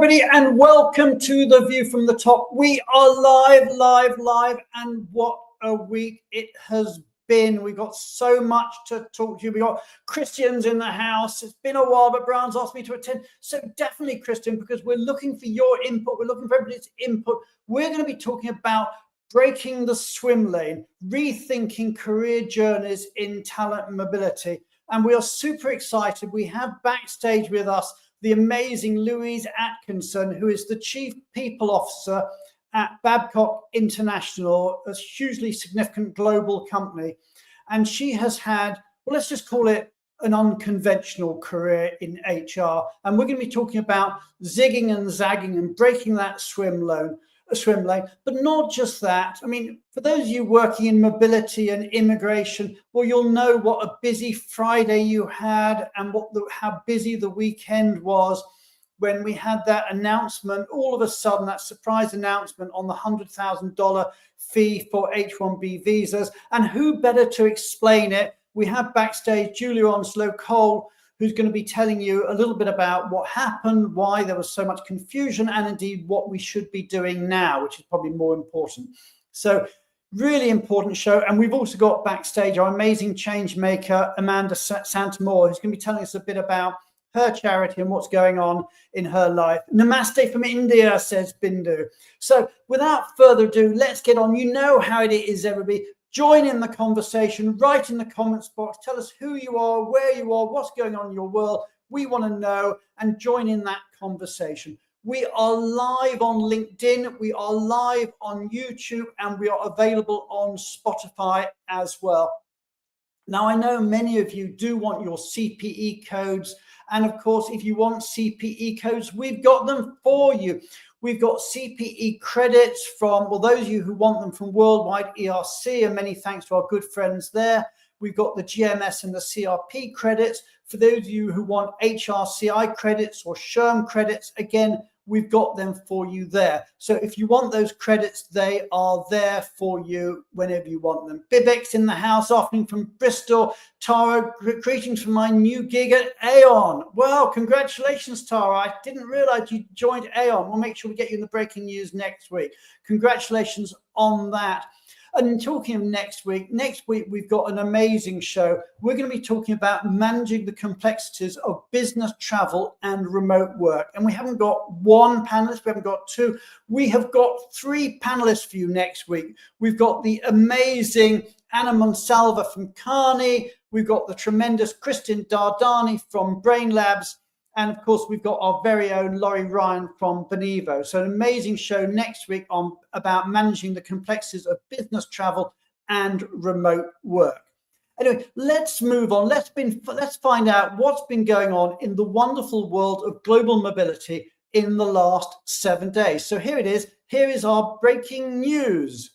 everybody, and welcome to The View from the Top. We are live, and what a week it has been. We've got so much to talk to you. We've got Christian's in the house. It's been a while, but Brown's asked me to attend. So definitely, Christian, because we're looking for your input. We're looking for everybody's input. We're going to be talking about breaking the swim lane, rethinking career journeys in talent and mobility. And we are super excited. We have backstage with us the amazing Louise Atkinson, who is the Chief People Officer at Babcock International, a hugely significant global company. And she has had, well, let's just call it an unconventional career in HR. And we're going to be talking about zigging and zagging and breaking that swim lane. But not just that. I mean, for those of you working in mobility and immigration, well, you'll know what a busy Friday you had and how busy the weekend was when we had that announcement, all of a sudden, that surprise announcement on the $100,000 fee for H-1B visas. And who better to explain it? We have backstage Julia Onslow-Cole, who's going to be telling you a little bit about what happened, why there was so much confusion, and indeed what we should be doing now, which is probably more important. So really important show. And we've also got backstage our amazing change maker, Amanda Santamore, who's going to be telling us a bit about her charity and what's going on in her life. Namaste from India, says Bindu. So without further ado, let's get on. You know how it is, everybody. Join in the conversation, write in the comments box, tell us who you are, where you are, what's going on in your world. We want to know, and join in that conversation. We are live on LinkedIn, we are live on YouTube, and we are available on Spotify as well. Now, I know many of you do want your CPE codes. And of course, if you want CPE codes, we've got them for you. We've got CPE credits from, well, those of you who want them from Worldwide ERC, and many thanks to our good friends there. We've got the GMS and the CRP credits. For those of you who want HRCI credits or SHRM credits, again, we've got them for you there. So if you want those credits, they are there for you whenever you want them. Bibex in the house, afternoon from Bristol. Tara, greetings from my new gig at Aon. Well, congratulations, Tara. I didn't realize you joined Aon. We'll make sure we get you in the breaking news next week. Congratulations on that. And talking of next week we've got an amazing show. We're going to be talking about managing the complexities of business travel and remote work. And we haven't got one panelist, we haven't got two. We have got three panelists for you next week. We've got the amazing Anna Monsalva from Kearney. We've got the tremendous Christian Dardani from Brain Labs. And of course, we've got our very own Laurie Ryan from Benevo. So an amazing show next week on about managing the complexities of business travel and remote work. Anyway, let's move on. Let's find out what's been going on in the wonderful world of global mobility in the last 7 days. So here it is. Here is our breaking news.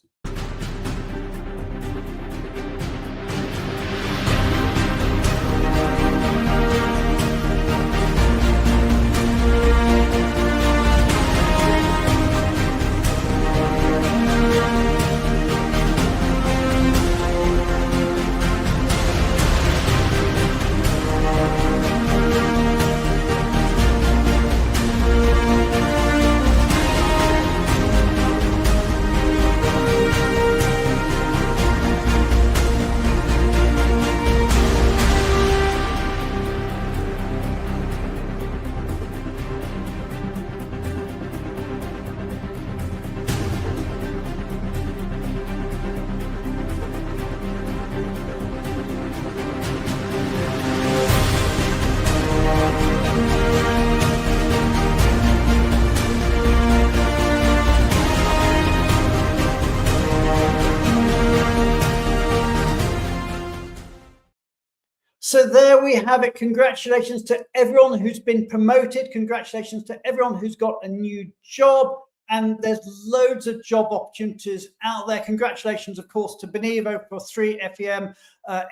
So there we have it. Congratulations to everyone who's been promoted. Congratulations to everyone who's got a new job. And there's loads of job opportunities out there. Congratulations, of course, to Benevo for 3 FEM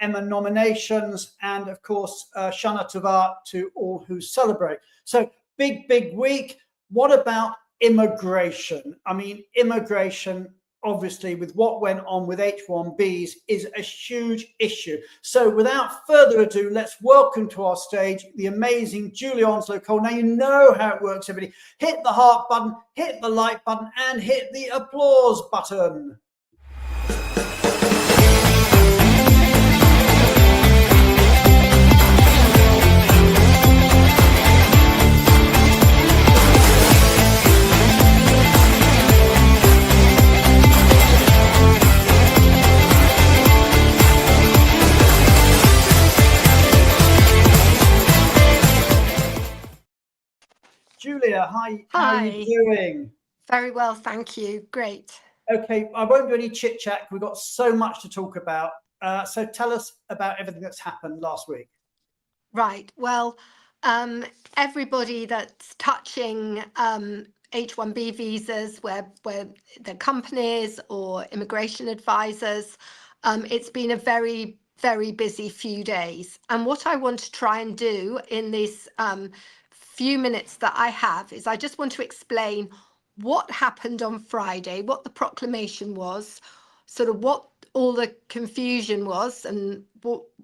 Emma nominations. And of course, Shana Tavar to all who celebrate. So big week. What about immigration? I mean, immigration, obviously with what went on with H1Bs is a huge issue. So without further ado, let's welcome to our stage the amazing Julia Onslow-Cole. Now you know how it works, everybody. Hit the heart button, hit the like button, and hit the applause button. Julia, hi. How are you doing? Very well, thank you. Great. Okay, I won't do any chit chat. We've got so much to talk about. So tell us about everything that's happened last week. Right. Well, everybody that's touching H1B visas, where the companies or immigration advisors, it's been a very, very busy few days. And what I want to try and do in these few minutes that I have is I just want to explain what happened on Friday, what the proclamation was, sort of what all the confusion was, and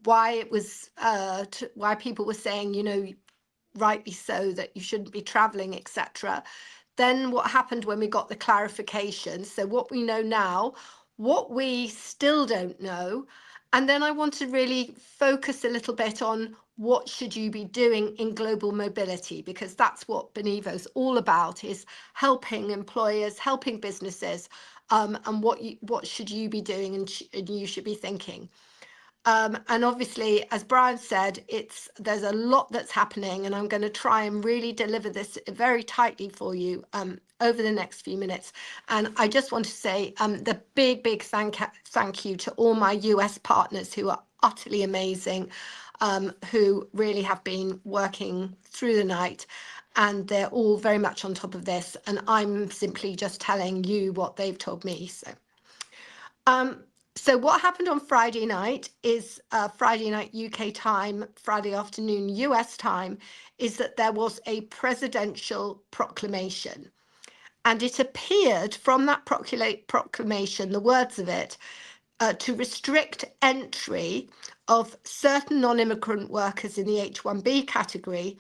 why it was why people were saying, you know, rightly so, that you shouldn't be traveling, etc. Then what happened when we got the clarification, so what we know now, what we still don't know, and then I want to really focus a little bit on what should you be doing in global mobility, because that's what Benevo's all about, is helping employers, helping businesses, and what should you be doing, and you should be thinking. And obviously, as Brian said, there's a lot that's happening, and I'm going to try and really deliver this very tightly for you over the next few minutes. And I just want to say the big thank you to all my US partners who are utterly amazing, who really have been working through the night, and they're all very much on top of this. And I'm simply just telling you what they've told me. So what happened on Friday night is Friday night UK time, Friday afternoon US time, is that there was a presidential proclamation. And it appeared from that proclamation, the words of it, to restrict entry of certain non-immigrant workers in the H1B category,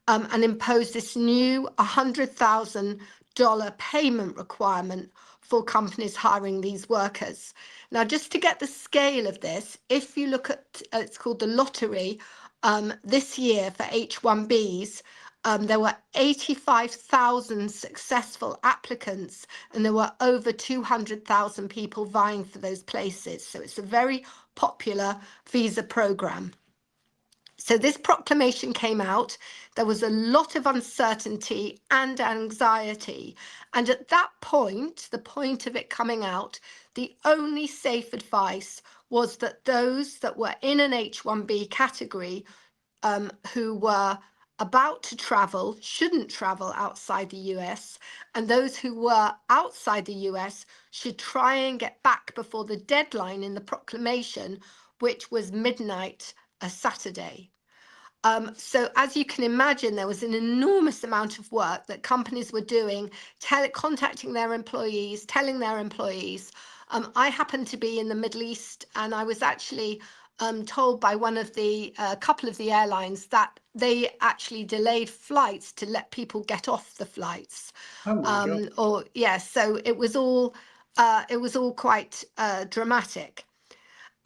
and impose this new $100,000 payment requirement for companies hiring these workers. Now, just to get the scale of this, if you look at, it's called the lottery, this year for H1Bs, there were 85,000 successful applicants, and there were over 200,000 people vying for those places. So it's a very popular visa program. So this proclamation came out. There was a lot of uncertainty and anxiety. And at that point, the point of it coming out, the only safe advice was that those that were in an H1B category, who were about to travel, shouldn't travel outside the US, and those who were outside the US should try and get back before the deadline in the proclamation, which was midnight a Saturday. So as you can imagine, there was an enormous amount of work that companies were doing, contacting their employees, telling their employees. I happened to be in the Middle East, and I was actually told by one of the couple of the airlines that they actually delayed flights to let people get off the flights. Oh my God. Or yeah, so it was all quite dramatic.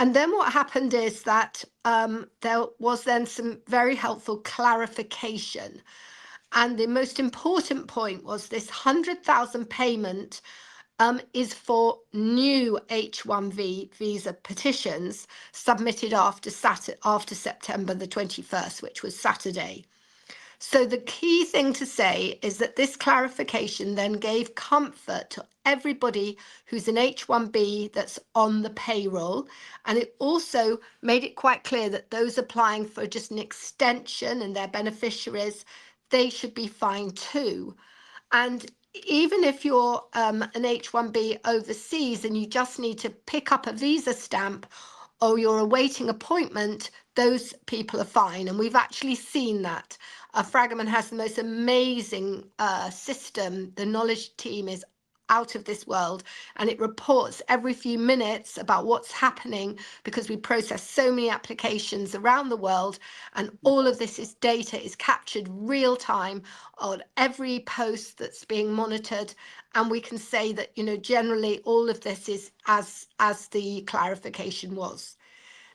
And then what happened is that there was then some very helpful clarification. And the most important point was this 100,000 payment is for new H1B visa petitions submitted after September the 21st, which was Saturday. So the key thing to say is that this clarification then gave comfort to everybody who's an H1B that's on the payroll. And it also made it quite clear that those applying for just an extension and their beneficiaries, they should be fine too. And even if you're an H1B overseas and you just need to pick up a visa stamp, or you're awaiting appointment, those people are fine. And we've actually seen that. Fragment has the most amazing system. The knowledge team is out of this world, and it reports every few minutes about what's happening, because we process so many applications around the world, and all of this is data is captured real time on every post that's being monitored. And we can say that, you know, generally all of this is as the clarification was.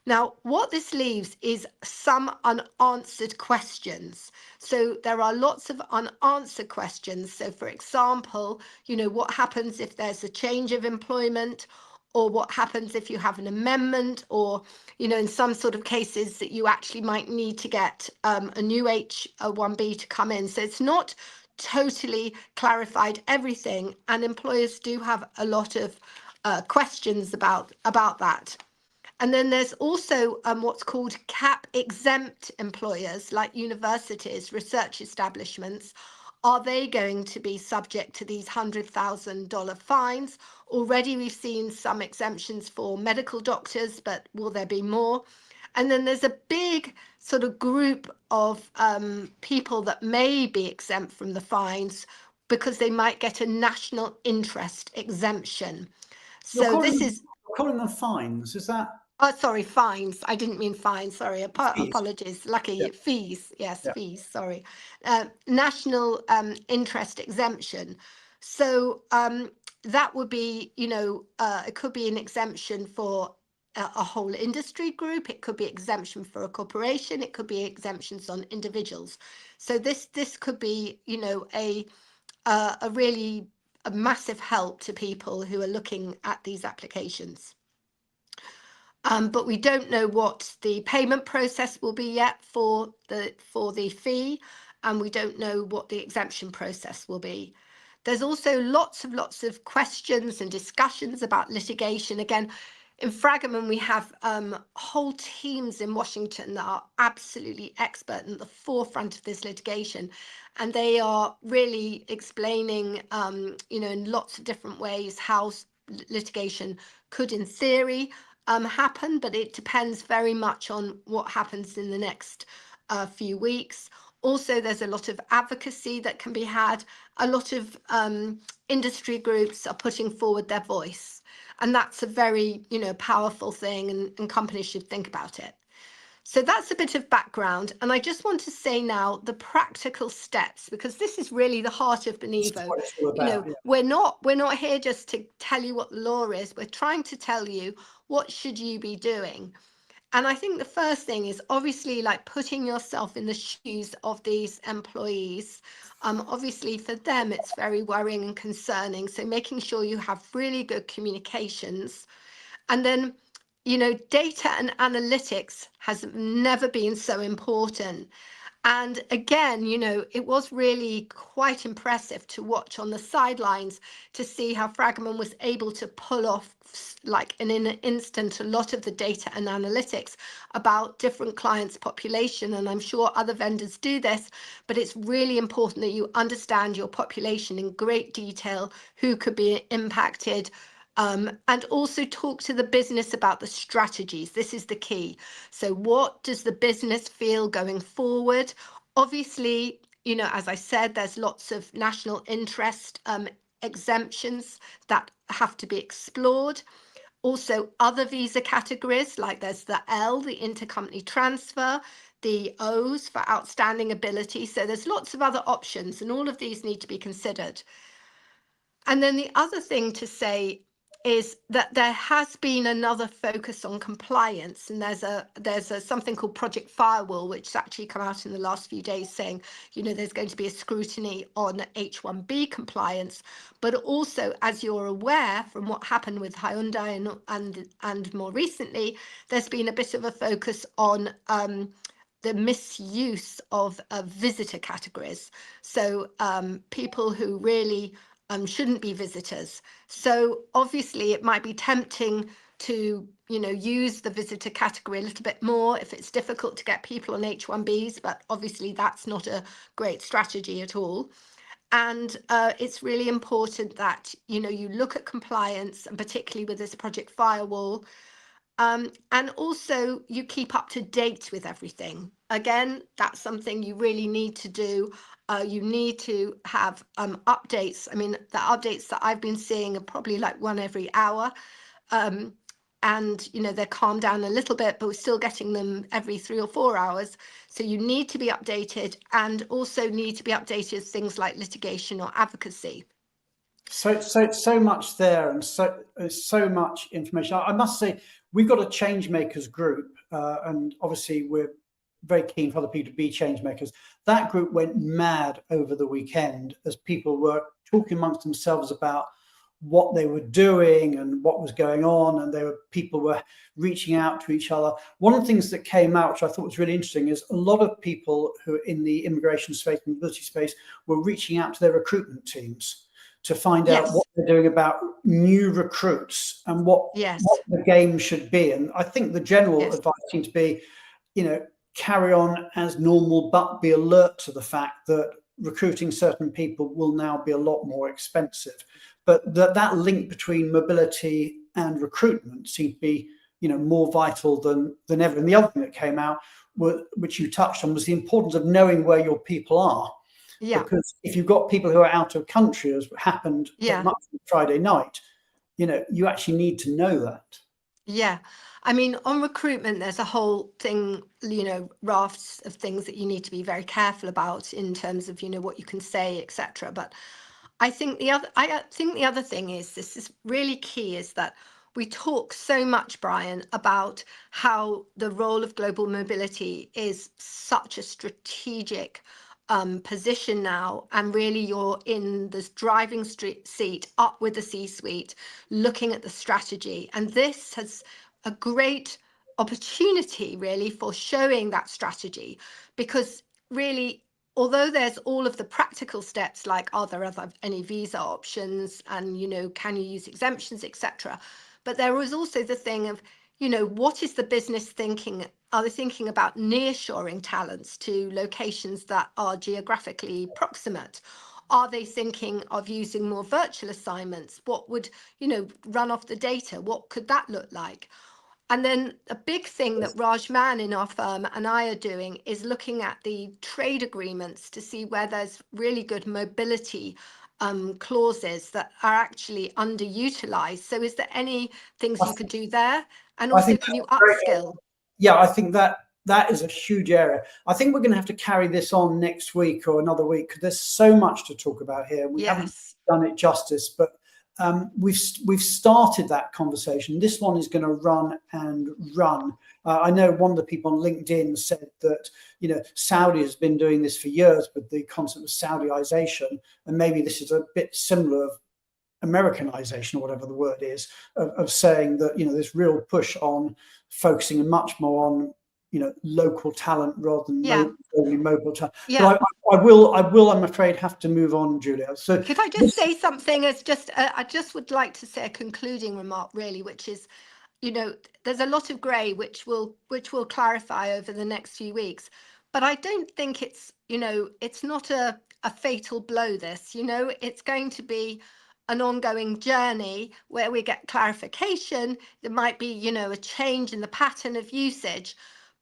Now, what this leaves is some unanswered questions. So there are lots of unanswered questions. So for example, you know, what happens if there's a change of employment, or what happens if you have an amendment, or, you know, in some sort of cases that you actually might need to get a new H1B to come in. So it's not totally clarified everything, and employers do have a lot of questions about that. And then there's also what's called cap exempt employers, like universities, research establishments. Are they going to be subject to these $100,000 fines? Already we've seen some exemptions for medical doctors, but will there be more? And then there's a big sort of group of people that may be exempt from the fines because they might get a national interest exemption. So this is calling them fines, is that? Oh, sorry, fines. I didn't mean fines. Sorry, Fees. apologies. Lucky Yeah. fees. Yes, Yeah. fees. Sorry. National interest exemption. So that would be, you know, it could be an exemption for a whole industry group. It could be exemption for a corporation. It could be exemptions on individuals. So this could be, you know, a really a massive help to people who are looking at these applications. But we don't know what the payment process will be yet for the fee, and we don't know what the exemption process will be. There's also lots of questions and discussions about litigation. Again, in Fragaman, we have whole teams in Washington that are absolutely expert and at the forefront of this litigation, and they are really explaining, you know, in lots of different ways how litigation could, in theory, happen, but it depends very much on what happens in the next few weeks. Also, there's a lot of advocacy that can be had. A lot of industry groups are putting forward their voice, and that's a very, you know, powerful thing, and companies should think about it. So that's a bit of background, and I just want to say now the practical steps, because this is really the heart of Benevo. You know, yeah. we're not here just to tell you what the law is. We're trying to tell you what should you be doing. And I think the first thing is obviously like putting yourself in the shoes of these employees. Obviously for them it's very worrying and concerning. So making sure you have really good communications, and then, you know, data and analytics has never been so important. And again, you know, it was really quite impressive to watch on the sidelines to see how Fragaman was able to pull off, like in an instant, a lot of the data and analytics about different clients' population. And I'm sure other vendors do this, but it's really important that you understand your population in great detail, who could be impacted, and also talk to the business about the strategies. This is the key. So what does the business feel going forward? Obviously, you know, as I said, there's lots of national interest exemptions that have to be explored. Also, other visa categories, like there's the L, the intercompany transfer, the O's for outstanding ability. So there's lots of other options, and all of these need to be considered. And then the other thing to say is that there has been another focus on compliance, and there's a something called Project Firewall, which has actually come out in the last few days saying, you know, there's going to be a scrutiny on H1B compliance, but also, as you're aware from what happened with Hyundai and more recently, there's been a bit of a focus on the misuse of visitor categories. So people who really shouldn't be visitors. So obviously it might be tempting to, you know, use the visitor category a little bit more if it's difficult to get people on H1Bs, but obviously that's not a great strategy at all. And it's really important that, you know, you look at compliance, and particularly with this Project Firewall, and also you keep up to date with everything. Again, that's something you really need to do. You need to have updates. I mean, the updates that I've been seeing are probably like one every hour. And, you know, they're calmed down a little bit, but we're still getting them every 3 or 4 hours. So you need to be updated, and also need to be updated things like litigation or advocacy. So much there, and so much information. I must say, we've got a change makers group, and obviously we're very keen for other people to be change makers. That group went mad over the weekend as people were talking amongst themselves about what they were doing and what was going on, and people were reaching out to each other. One of the things that came out, which I thought was really interesting, is a lot of people who are in the immigration space and mobility space were reaching out to their recruitment teams to find out what they're doing about new recruits and what the game should be. And I think the general advice seems to be, you know, carry on as normal, but be alert to the fact that recruiting certain people will now be a lot more expensive. But that link between mobility and recruitment seems to be, you know, more vital than ever. And the other thing that came out, which you touched on, was the importance of knowing where your people are. Yeah. Because if you've got people who are out of country, as happened much Friday night, you know, you actually need to know that. Yeah. I mean, on recruitment, there's a whole thing, you know, rafts of things that you need to be very careful about in terms of, you know, what you can say, etc. But I think the other thing is, this is really key, is that we talk so much, Brian, about how the role of global mobility is such a strategic position now, and really you're in this driving seat up with the C-suite, looking at the strategy, and this has a great opportunity really for showing that strategy, because really, although there's all of the practical steps, like are there any visa options, and, you know, can you use exemptions, etc., but there is also the thing of, you know, what is the business thinking? Are they thinking about nearshoring talents to locations that are geographically proximate? Are they thinking of using more virtual assignments? What would, you know, run off the data? What could that look like? And then a big thing that Raj Mann in our firm and I are doing is looking at the trade agreements to see where there's really good mobility clauses that are actually underutilized. So is there any things you could do there? And also, can you upskill? Yeah, I think that is a huge area. I think we're going to have to carry this on next week or another week, because there's so much to talk about here. We haven't done it justice, but we've started that conversation. This one is going to run and run. I know one of the people on LinkedIn said that, you know, Saudi has been doing this for years, but the concept of Saudiization, and maybe this is a bit similar of Americanization, or whatever the word is, of saying that, you know, this real push on focusing much more on, you know, local talent rather than only mobile talent. But I will, I'm afraid, have to move on, Julia. So could I just say something as just, I just would like to say a concluding remark, really, which is, you know, there's a lot of grey which will clarify over the next few weeks, but I don't think it's, you know, it's not a fatal blow, this, you know, it's going to be an ongoing journey where we get clarification. There might be, you know, a change in the pattern of usage.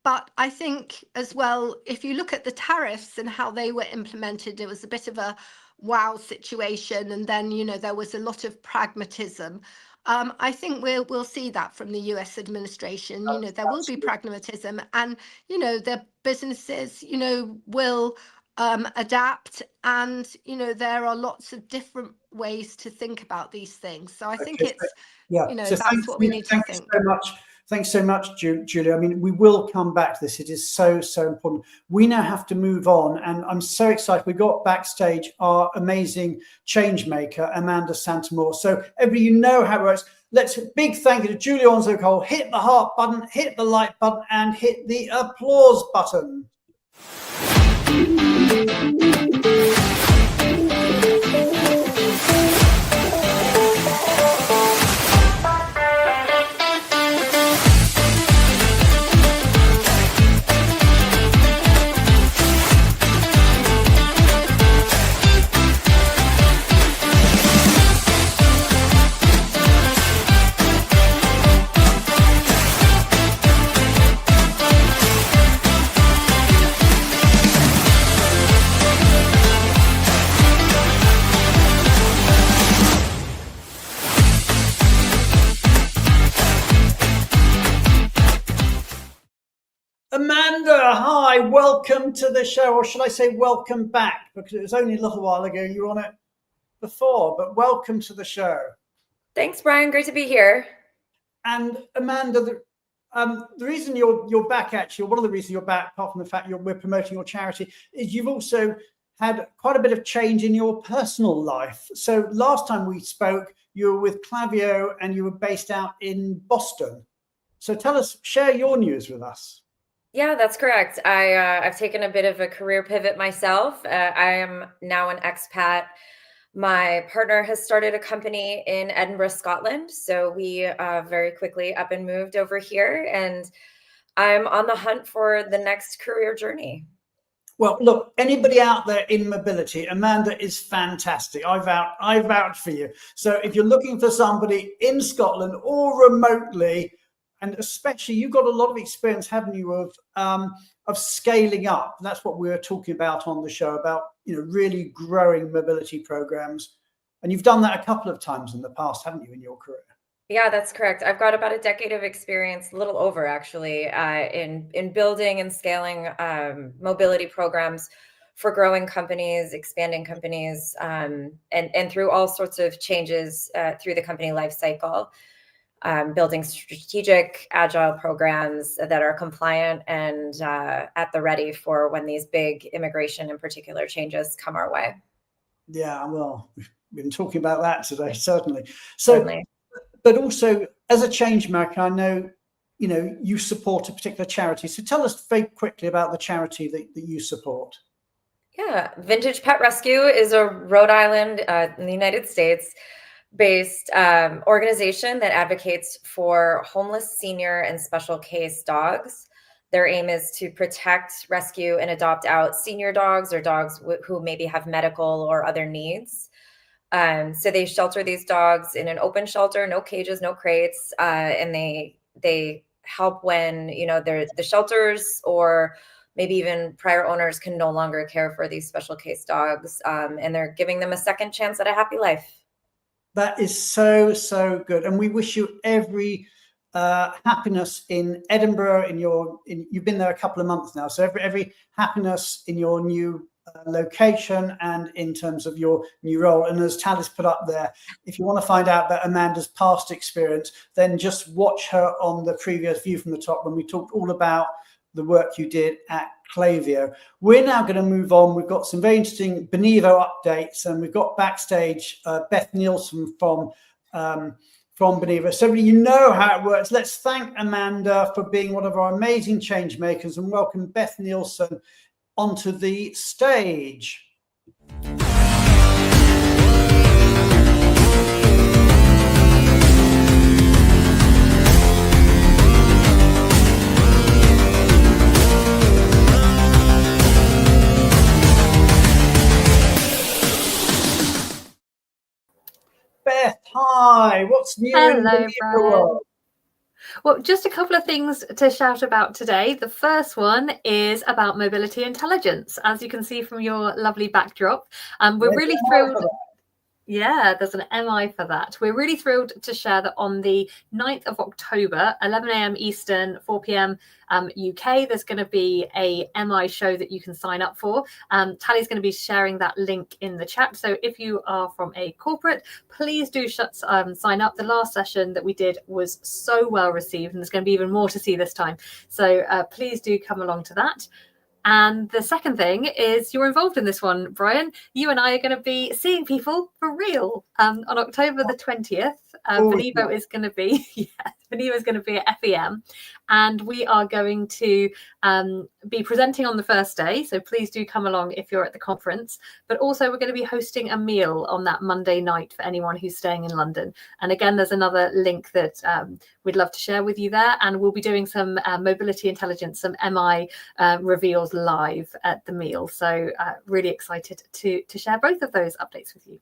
But I think as well, if you look at the tariffs and how they were implemented, it was a bit of a wow situation. And then, you know, there was a lot of pragmatism. I think we'll see that from the US administration. You know, there will be pragmatism, and, you know, the businesses, you know, will adapt, and, you know, there are lots of different ways to think about these things. So I think it's, you know, so that's what we need to think. Thanks so much, Julia. I mean, we will come back to this. It is so important. We now have to move on, and I'm so excited. We got backstage our amazing change maker, Amanda Santamore. So everybody, you know how it works. Let's big thank you to Julia Onzo-Cole. Hit the heart button, hit the like button, and hit the applause button. Amanda, hi, welcome to the show, or should I say welcome back, because it was only a little while ago you were on it before, but welcome to the show. Thanks, Brian. Great to be here. And Amanda, the reason you're back, actually, or one of the reasons you're back, apart from the fact we're promoting your charity, is you've also had quite a bit of change in your personal life. So last time we spoke, you were with Clavio and you were based out in Boston. So tell us, share your news with us. Yeah, that's correct. I've taken a bit of a career pivot myself. I am now an expat. My partner has started a company in Edinburgh, Scotland. So we very quickly up and moved over here, and I'm on the hunt for the next career journey. Well, look, anybody out there in mobility, Amanda is fantastic. I vouch for you. So if you're looking for somebody in Scotland or remotely, and especially you've got a lot of experience, haven't you, of scaling up. That's what we were talking about on the show, about really growing mobility programs. And you've done that a couple of times in the past, haven't you, in your career? Yeah, that's correct. I've got about a decade of experience, a little over actually, in building and scaling mobility programs for growing companies, expanding companies, and through all sorts of changes through the company life cycle, building strategic, agile programs that are compliant and at the ready for when these big immigration in particular changes come our way. Yeah, well, we've been talking about that today, certainly. So. Certainly. But also, as a change maker, I know, you support a particular charity. So tell us very quickly about the charity that you support. Yeah, Vintage Pet Rescue is a Rhode Island, in the United States, based organization that advocates for homeless, senior, and special case dogs. Their aim is to protect, rescue, and adopt out senior dogs or dogs who maybe have medical or other needs. So they shelter these dogs in an open shelter, no cages, no crates, and they help when the shelters or maybe even prior owners can no longer care for these special case dogs, and they're giving them a second chance at a happy life. That is so good, and we wish you every happiness in Edinburgh. You've been there a couple of months now, so every happiness in your new location and in terms of your new role. And as Talis put up there, if you want to find out about Amanda's past experience, then just watch her on the previous View from the Top when we talked all about the work you did at Clavio. We're now going to move on. We've got some very interesting Benevo updates, and we've got backstage Beth Nielsen from Benevo. So you know how it works. Let's thank Amanda for being one of our amazing change makers, and welcome Beth Nielsen onto the stage. Beth, hi. What's new in the world? Well, just a couple of things to shout about today. The first one is about mobility intelligence. As you can see from your lovely backdrop, we're really thrilled. Yeah, there's an MI for that. We're really thrilled to share that on the 9th of October, 11 a.m. Eastern, 4 p.m. UK, there's going to be a MI show that you can sign up for. Tally's going to be sharing that link in the chat. So if you are from a corporate, please do sign up. The last session that we did was so well received, and there's going to be even more to see this time. So please do come along to that. And the second thing is you're involved in this one, Brian. You and I are going to be seeing people for real on October the 20th. Benevo is going to be, Benevo is going to be at FEM, and we are going to be presenting on the first day. So please do come along if you're at the conference. But also we're going to be hosting a meal on that Monday night for anyone who's staying in London. And again, there's another link that we'd love to share with you there. And we'll be doing some mobility intelligence, some MI reveals live at the meal. So really excited to share both of those updates with you.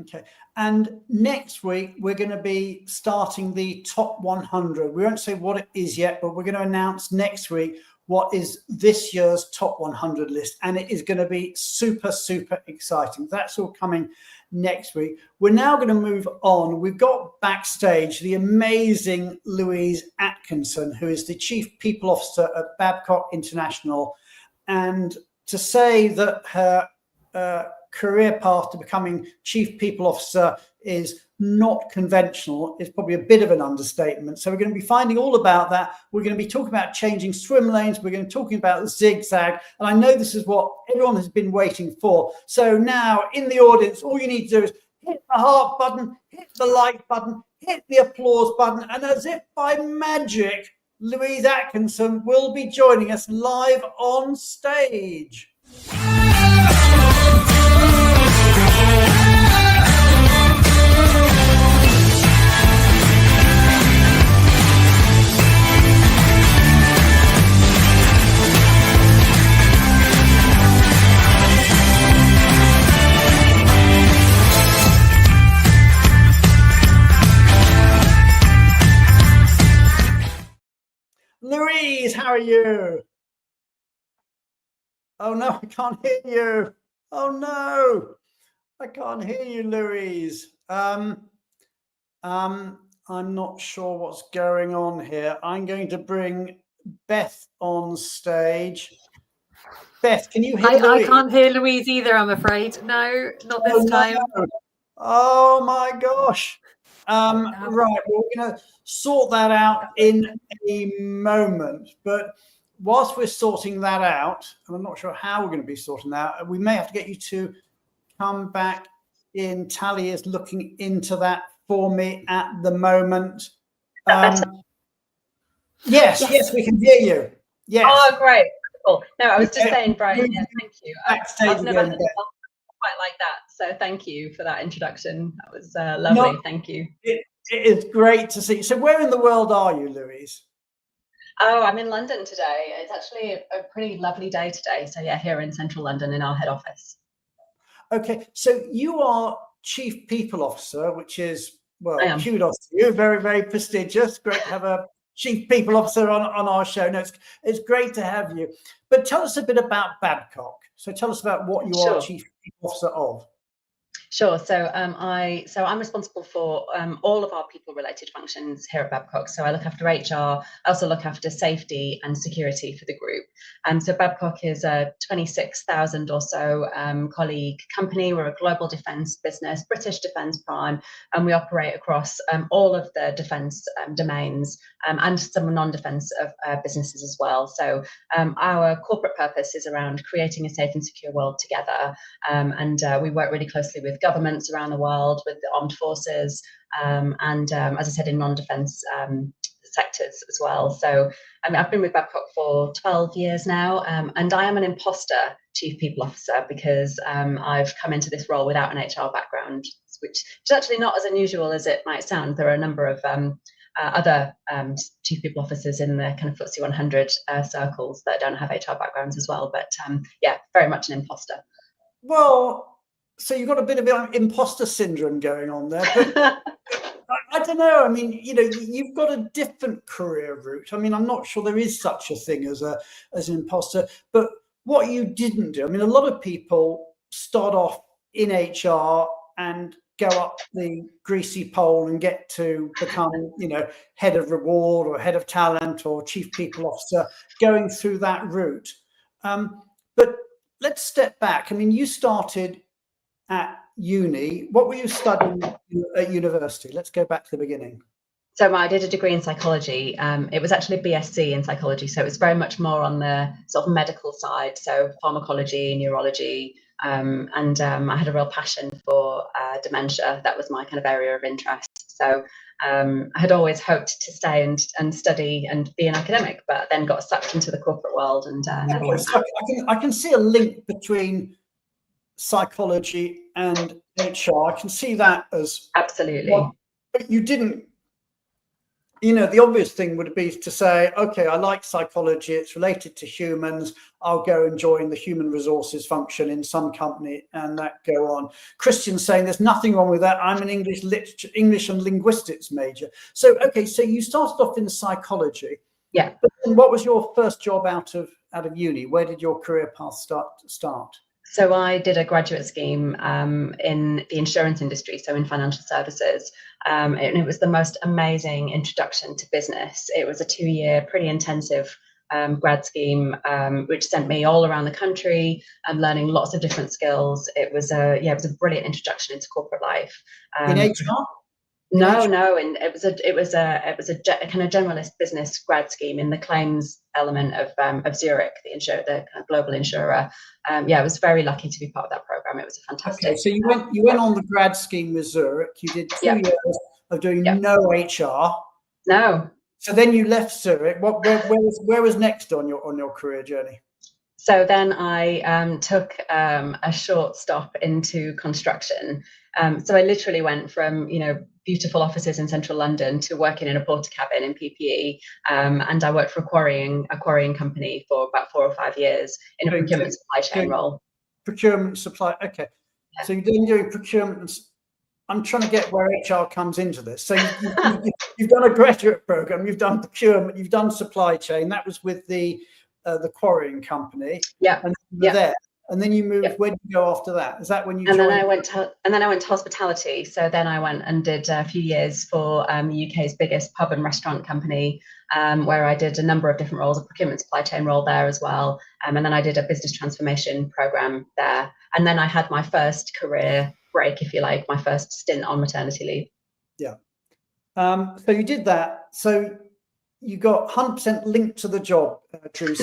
Okay. And next week, we're going to be starting the top 100. We won't say what it is yet, but we're going to announce next week what is this year's top 100 list. And it is going to be super, super exciting. That's all coming next week. We're now going to move on. We've got backstage the amazing Louise Atkinson, who is the Chief People Officer at Babcock International. And to say that her career path to becoming Chief People Officer is not conventional is probably a bit of an understatement. So we're going to be finding all about that. We're going to be talking about changing swim lanes. We're going to be talking about zig-zag. And I know this is what everyone has been waiting for. So now in the audience, all you need to do is hit the heart button, hit the like button, hit the applause button. And as if by magic, Louise Atkinson will be joining us live on stage. Louise, how are you? Oh no, I can't hear you. Oh no, I can't hear you, Louise. I'm not sure what's going on here. I'm going to bring Beth on stage. Beth, can you hear Louise? I can't hear Louise either, I'm afraid. No, not this time. No. Oh my gosh. Right, we're going to sort that out in a moment. But whilst we're sorting that out, and I'm not sure how we're going to be sorting that out, we may have to get you to come back in. Tally is looking into that for me at the moment. Yes, we can hear you. Yes. Oh, great. Cool. No, I was just saying, Brian, yeah, thank you. Backstage I've never again, heard quite like that. So thank you for that introduction. That was lovely. Thank you. It is great to see you. So where in the world are you, Louise? Oh, I'm in London today. It's actually a pretty lovely day today. So yeah, here in central London in our head office. Okay, so you are Chief People Officer, which is, well, kudos to you. Very, very prestigious. Great to have a Chief People Officer on our show. No, it's great to have you. But tell us a bit about Babcock. So tell us about what you are Chief People Officer of. Sure. So I'm responsible for all of our people-related functions here at Babcock. So I look after HR. I also look after safety and security for the group. So Babcock is a 26,000 or so colleague company. We're a global defence business, British defence prime, and we operate across all of the defence domains and some non-defence businesses as well. So our corporate purpose is around creating a safe and secure world together, and we work really closely with governments around the world, with the armed forces, and as I said, in non-defence sectors as well. So I've been with Babcock for 12 years now, and I am an imposter Chief People Officer because I've come into this role without an HR background, which is actually not as unusual as it might sound. There are a number of other Chief People Officers in the kind of FTSE 100 circles that don't have HR backgrounds as well, but yeah, very much an imposter. Well, so you've got a bit of imposter syndrome going on there, but I don't know. I mean, you know, you've got a different career route. I mean, I'm not sure there is such a thing as an imposter, but what you didn't do, I mean, a lot of people start off in HR and go up the greasy pole and get to become, you know, head of reward or head of talent or Chief People Officer, going through that route. But let's step back. I mean, you started at uni. What were you studying at university? Let's go back to the beginning. So I did a degree in psychology. It was actually a BSc in psychology. So it was very much more on the sort of medical side. So pharmacology, neurology, and I had a real passion for dementia. That was my kind of area of interest. So I had always hoped to stay and study and be an academic, but then got sucked into the corporate world and never went back. I can see a link between psychology and HR. I can see that as absolutely. But you didn't, you know, the obvious thing would be to say, okay, I like psychology, it's related to humans, I'll go and join the human resources function in some company and that go on. Christian's saying there's nothing wrong with that. I'm an English and linguistics major. So, okay, so you started off in psychology. Yeah. But then what was your first job out of uni? Where did your career path start? So I did a graduate scheme in the insurance industry, so in financial services, and it was the most amazing introduction to business. It was a 2-year, pretty intensive grad scheme, which sent me all around the country and learning lots of different skills. It was a brilliant introduction into corporate life. In HR? No, and it was a kind of generalist business grad scheme in the claims element of Zurich, the kind of global insurer. I was very lucky to be part of that program. It was a fantastic. Okay, so you went on the grad scheme with Zurich. You did 2 years of doing no HR. No. So then you left Zurich. Where was next on your career journey? So then I took a short stop into construction. So I literally went from, beautiful offices in central London to working in a porter cabin in PPE. And I worked for a quarrying company for about 4 or 5 years in a procurement supply chain role. Procurement supply. Okay. Yeah. So you're doing procurement. I'm trying to get where HR comes into this. So you've done a graduate program, you've done procurement, you've done supply chain. That was with the quarrying company. Yeah. And you were there. And then you moved. Where did you go after that? Is that when you? And then I went to hospitality. So then I went and did a few years for the UK's biggest pub and restaurant company, where I did a number of different roles, a procurement supply chain role there as well. And then I did a business transformation program there. And then I had my first career break, if you like, my first stint on maternity leave. Yeah. So you did that. So you got 100% linked to the job, Drew.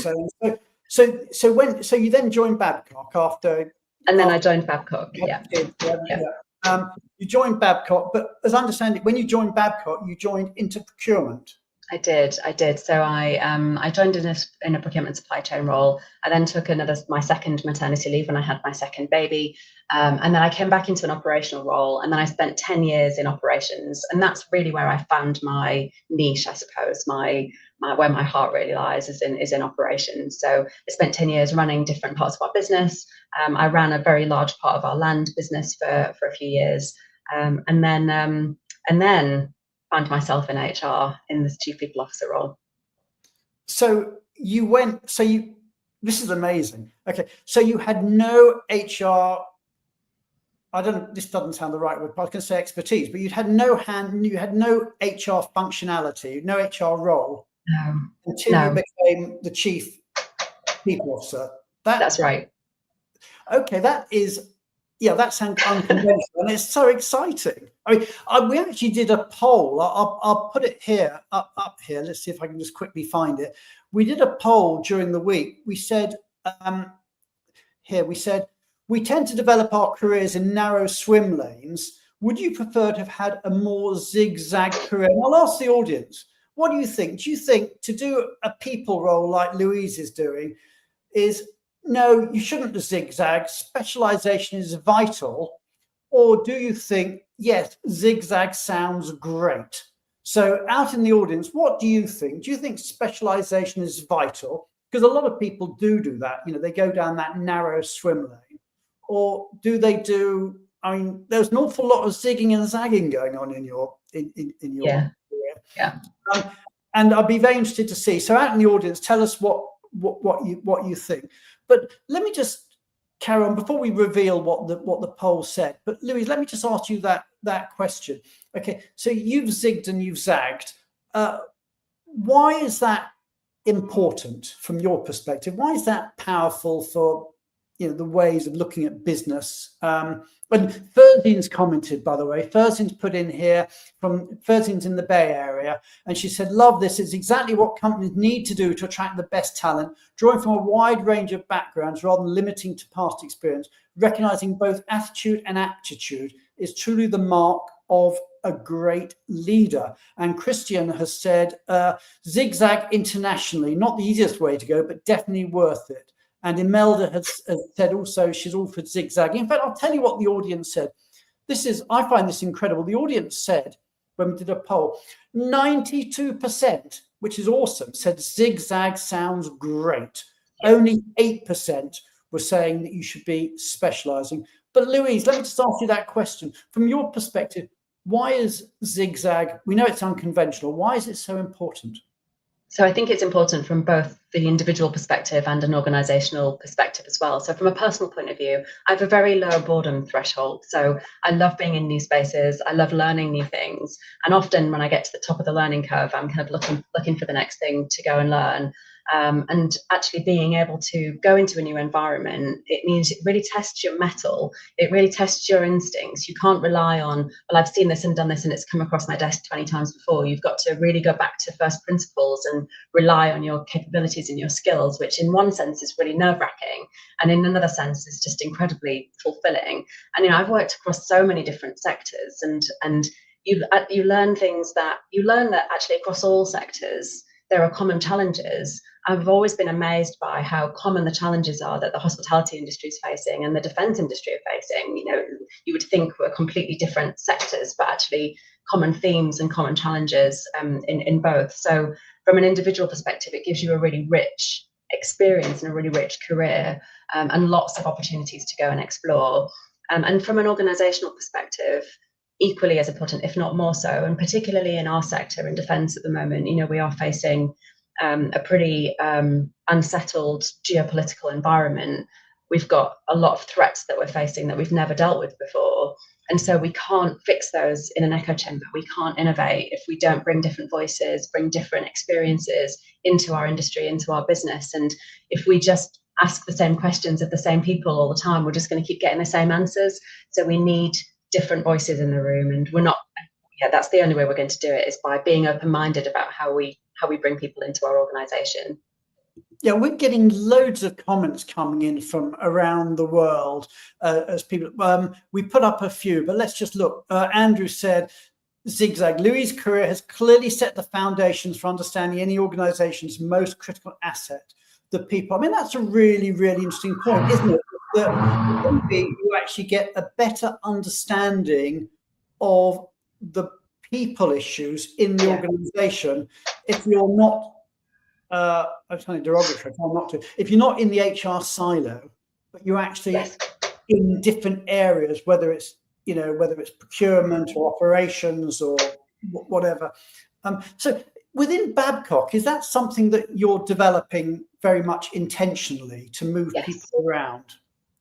So you then joined Babcock after. And then I joined Babcock. Yeah. You joined Babcock, but as I understand it, when you joined Babcock, you joined into procurement. I did. So I joined in a procurement supply chain role. I then took my second maternity leave when I had my second baby. And then I came back into an operational role, and then I spent 10 years in operations. And that's really where I found my niche, I suppose, where my heart really lies is in operations. So I spent 10 years running different parts of our business. I ran a very large part of our land business for a few years. And then found myself in HR in this chief people officer role. So this is amazing. Okay. So you had no HR, this doesn't sound the right word, but I was going to say expertise, but you had no HR functionality, no HR role until you became the chief people officer. That's right. Okay. That sounds unconventional, and it's so exciting. I mean, we actually did a poll. I'll put it here, up here. Let's see if I can just quickly find it. We did a poll during the week. We said, we tend to develop our careers in narrow swim lanes. Would you prefer to have had a more zigzag career? And I'll ask the audience, what do you think? Do you think to do a people role like Louise is doing is, no, you shouldn't zigzag, specialization is vital? Or do you think, yes, zigzag sounds great? So out in the audience, what do you think? Do you think specialization is vital? Because a lot of people do that. They go down that narrow swim lane. Or do they do, there's an awful lot of zigging and zagging going on in your career. Yeah. And I'd be very interested to see. So out in the audience, tell us what you think. But let me just carry on before we reveal what the poll said. But Louise, let me just ask you that question. Okay, so you've zigged and you've zagged. Why is that important from your perspective? Why is that powerful for the ways of looking at business? And Ferzine's commented, by the way. Ferzine's put in here Ferzine's in the Bay Area, and she said, love this. It's exactly what companies need to do to attract the best talent, drawing from a wide range of backgrounds rather than limiting to past experience. Recognizing both attitude and aptitude is truly the mark of a great leader. And Christian has said, zigzag internationally, not the easiest way to go, but definitely worth it. And Imelda has said also she's all for zigzagging. In fact, I'll tell you what the audience said. I find this incredible. The audience said, when we did a poll, 92%, which is awesome, said zigzag sounds great. Only 8% were saying that you should be specializing. But Louise, let me just ask you that question. From your perspective, why is zigzag, we know it's unconventional, why is it so important? So I think it's important from both the individual perspective and an organizational perspective as well. So from a personal point of view, I have a very low boredom threshold. So I love being in new spaces. I love learning new things. And often when I get to the top of the learning curve, I'm kind of looking for the next thing to go and learn. And actually being able to go into a new environment, it means it really tests your mettle. It really tests your instincts. You can't rely on, well, I've seen this and done this and it's come across my desk 20 times before. You've got to really go back to first principles and rely on your capabilities and your skills, which in one sense is really nerve-wracking, and in another sense is just incredibly fulfilling. And I've worked across so many different sectors, and you learn that actually across all sectors there are common challenges. I've always been amazed by how common the challenges are that the hospitality industry is facing and the defence industry are facing. You would think we're completely different sectors, but actually common themes and common challenges in both. So from an individual perspective, it gives you a really rich experience and a really rich career, and lots of opportunities to go and explore. And from an organisational perspective, equally as important, if not more so, and particularly in our sector in defence at the moment, we are facing a pretty unsettled geopolitical environment. We've got a lot of threats that we're facing that we've never dealt with before. And so we can't fix those in an echo chamber. We can't innovate if we don't bring different voices, bring different experiences into our industry, into our business. And if we just ask the same questions of the same people all the time, we're just going to keep getting the same answers. So we need different voices in the room, and that's the only way we're going to do it, is by being open-minded about how we bring people into our organization. Yeah, we're getting loads of comments coming in from around the world as people. We put up a few, but let's just look. Andrew said, zig-zag. Louise's career has clearly set the foundations for understanding any organization's most critical asset, the people. I mean, that's a really, really interesting point, isn't it? That maybe you actually get a better understanding of the people issues in the organization if you're not, I'm trying to derogatory, I'm not to, if you're not in the HR silo, but you're actually in different areas, whether it's procurement or operations or whatever. So within Babcock, is that something that you're developing very much intentionally to move people around?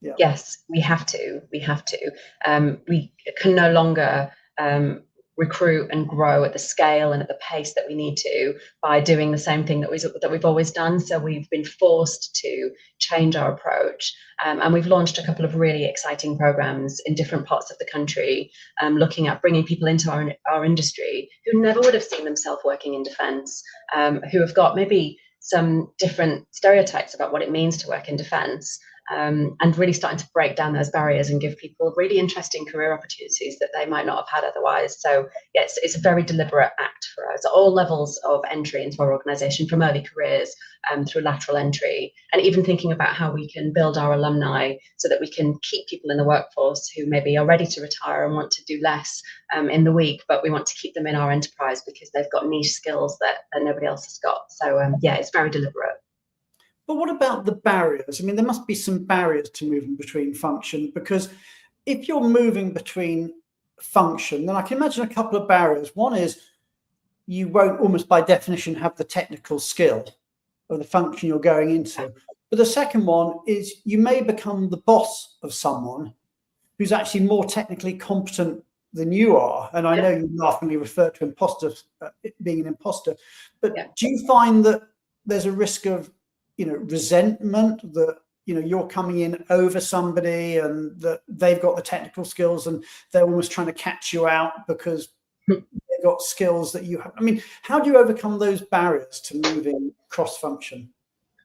Yeah. Yes, we have to. We can no longer recruit and grow at the scale and at the pace that we need to by doing the same thing that we've always done. So we've been forced to change our approach, and we've launched a couple of really exciting programs in different parts of the country, looking at bringing people into our industry who never would have seen themselves working in defence, who have got maybe some different stereotypes about what it means to work in defence. And really starting to break down those barriers and give people really interesting career opportunities that they might not have had otherwise. So yes, it's a very deliberate act for us at all levels of entry into our organisation, from early careers through lateral entry, and even thinking about how we can build our alumni so that we can keep people in the workforce who maybe are ready to retire and want to do less in the week, but we want to keep them in our enterprise because they've got niche skills that nobody else has got. So it's very deliberate. But what about the barriers? I mean, there must be some barriers to moving between function, because if you're moving between function, then I can imagine a couple of barriers. One is you won't, almost by definition, have the technical skill of the function you're going into. But the second one is you may become the boss of someone who's actually more technically competent than you are. And I know you laughingly refer to imposters, being an imposter, but do you find that there's a risk of resentment, that you're coming in over somebody and that they've got the technical skills and they're almost trying to catch you out because they've got skills that you have? I mean, how do you overcome those barriers to moving cross-function?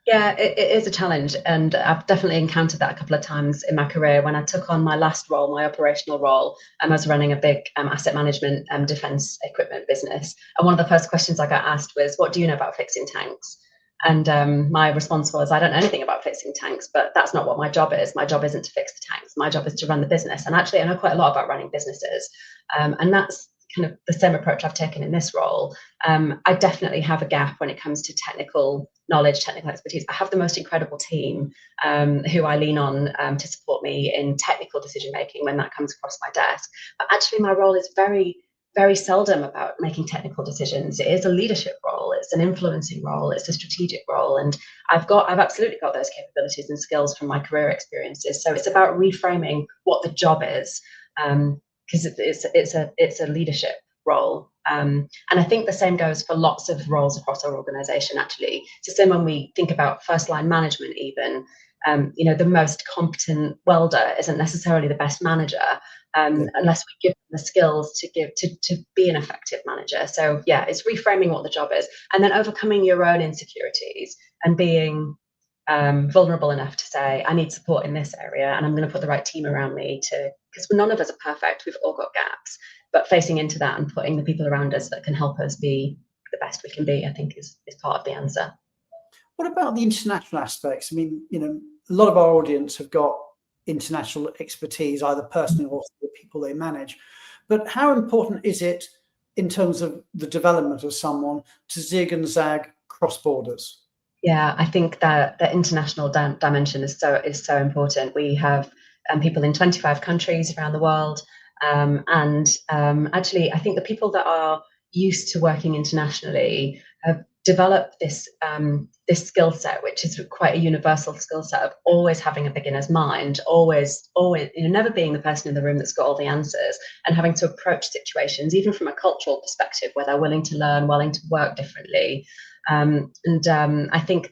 Yeah, it is a challenge, and I've definitely encountered that a couple of times in my career. When I took on my last role, my operational role, I was running a big asset management defence equipment business, and one of the first questions I got asked was, what do you know about fixing tanks? And my response was, I don't know anything about fixing tanks, but that's not what my job is. My job isn't to fix the tanks. My job is to run the business. And actually, I know quite a lot about running businesses. And that's kind of the same approach I've taken in this role. I definitely have a gap when it comes to technical knowledge, technical expertise. I have the most incredible team who I lean on to support me in technical decision-making when that comes across my desk. But actually, my role is very seldom about making technical decisions. It is a leadership role. it's an influencing role, it's a strategic role. And I've absolutely got those capabilities and skills from my career experiences. So it's about reframing what the job is, because it's a leadership role. And I think the same goes for lots of roles across our organization, actually. So then when we think about first line management, even, the most competent welder isn't necessarily the best manager, unless we give them the skills to be an effective manager. So yeah, it's reframing what the job is, and then overcoming your own insecurities and being vulnerable enough to say, I need support in this area, and I'm going to put the right team around me because none of us are perfect. We've all got gaps, but facing into that and putting the people around us that can help us be the best we can be, I think is part of the answer. What about the international aspects? I mean, a lot of our audience have got international expertise, either personally or the people they manage. But how important is it in terms of the development of someone to zig and zag cross borders? Yeah, I think that the international dimension is so important. We have people in 25 countries around the world, actually, I think the people that are used to working internationally have developed this skill set, which is quite a universal skill set of always having a beginner's mind, always, never being the person in the room that's got all the answers, and having to approach situations, even from a cultural perspective, where they're willing to learn, willing to work differently. I think